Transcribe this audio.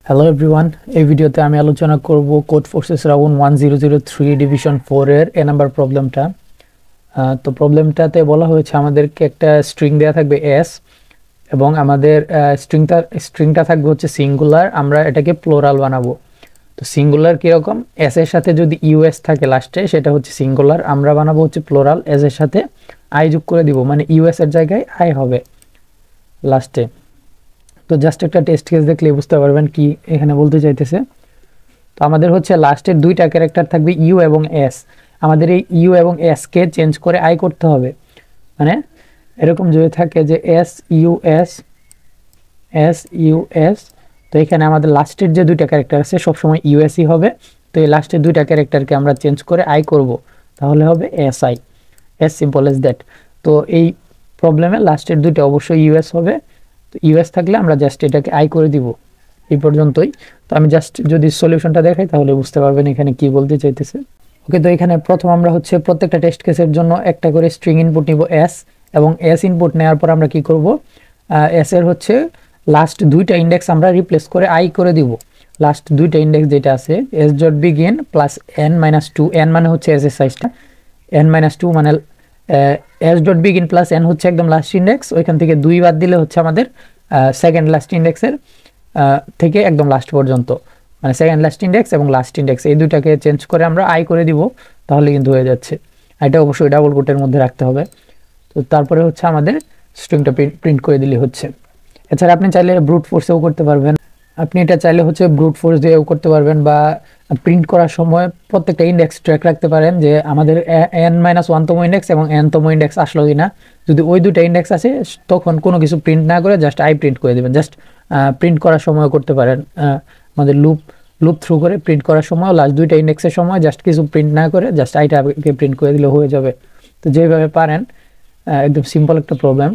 Hello everyone, এই ভিডিওতে আমি আলোচনা করব কোড ফোর্সেস রাউন্ড 1003 ডিভিশন 4 এর এ নাম্বার প্রবলেমটা। তো প্রবলেমটাতে বলা হয়েছে আমাদেরকে একটা স্ট্রিং দেয়া থাকবে এস এবং আমাদের স্ট্রিংটা থাকবে হচ্ছে সিঙ্গুলার। আমরা এটাকে প্লোরাল বানাবো। তো সিঙ্গুলার কীরকম, এস এর সাথে যদি ইউএস থাকে লাস্টে সেটা হচ্ছে সিঙ্গুলার, আমরা বানাবো হচ্ছে প্লোরাল। এস এর সাথে আই যোগ করে দিব, মানে ইউএস এর জায়গায় আই হবে লাস্টে। তো জাস্ট একটা টেস্ট কেস দেখলে বুঝতে পারবেন কি এখানে বলতে চাইতেছে। তো আমাদের হচ্ছে লাস্টের দুইটা ক্যারেক্টার থাকবে ইউ এবং এস। আমাদের এই ইউ এবং এস কে চেঞ্জ করে আই করতে হবে। মানে এরকম যদি থাকে যে S U S S U S, তো এখানে আমাদের লাস্টের যে দুইটা ক্যারেক্টার আছে সবসময় ইউএসই হবে। তো এই লাস্টের দুইটা ক্যারেক্টারকে আমরা চেঞ্জ করে আই করব, তাহলে হবে S I. S simple S that. তো এই প্রবলেমে লাস্টের দুইটা অবশ্যই ইউএস হবে। তো ইউএস থাকলে আমরা জাস্ট এটাকে আই করে দিব, এই পর্যন্তই। তো আমি জাস্ট যদি সলিউশনটা দেখাই তাহলে বুঝতে পারবেন এখানে কি বলতে চাইতেছে। ওকে, তো এখানে প্রথম আমরা হচ্ছে প্রত্যেকটা টেস্ট কেসের জন্য একটা করে স্ট্রিং ইনপুট নিব এস, এবং এস ইনপুট নেওয়ার পর আমরা কি করব, এস এর হচ্ছে লাস্ট দুইটা ইন্ডেক্স আমরা রিপ্লেস করে আই করে দিব। লাস্ট দুইটা ইন্ডেক্স যেটা আছে s dot begin plus n minus two, n মানে হচ্ছে এস এর সাইজটা, এন মাইনাস টু মানে s dot begin plus n হচ্ছে একদম লাস্ট ইন্ডেক্স, ওইখান থেকে দুই বাদ দিলে হচ্ছে আমাদের সেকেন্ড লাস্ট ইন্ডেক্সের থেকে একদম লাস্ট পর্যন্ত, মানে সেকেন্ড লাস্ট ইন্ডেক্স এবং লাস্ট ইন্ডেক্স এই দুটাকে চেঞ্জ করে আমরা আই করে দিব, তাহলে কিন্তু হয়ে যাচ্ছে। এটা অবশ্যই ডাবল কোটের মধ্যে রাখতে হবে। তো তারপরে হচ্ছে আমাদের স্ট্রিংটা প্রিন্ট করে দিলে হচ্ছে। এছাড়া আপনি চাইলে ব্রুট ফোর্সেও করতে পারবেন। আপনি এটা চাইলে হচ্ছে ব্রুট ফোর্স দিয়েও করতে পারবেন, বা প্রিন্ট করার সময় প্রত্যেকটা ইন্ডেক্স ট্র্যাক রাখতে পারেন যে আমাদের n-1তম ইন্ডেক্স এবং n-তম ইন্ডেক্স আসলো কিনা। যদি ওই দুটো ইন্ডেক্স আসে তখন কোনো কিছু প্রিন্ট না করে জাস্ট আই প্রিন্ট করে দেবেন। জাস্ট প্রিন্ট করার সময় করতে পারেন, আমাদের লুপ থ্রু করে প্রিন্ট করার সময় লাস্ট দুইটা ইন্ডেক্সের সময় জাস্ট কিছু প্রিন্ট না করে জাস্ট আইটাকে প্রিন্ট করে দিলে হয়ে যাবে। তো যেভাবে পারেন, একদম সিম্পল একটা প্রবলেম।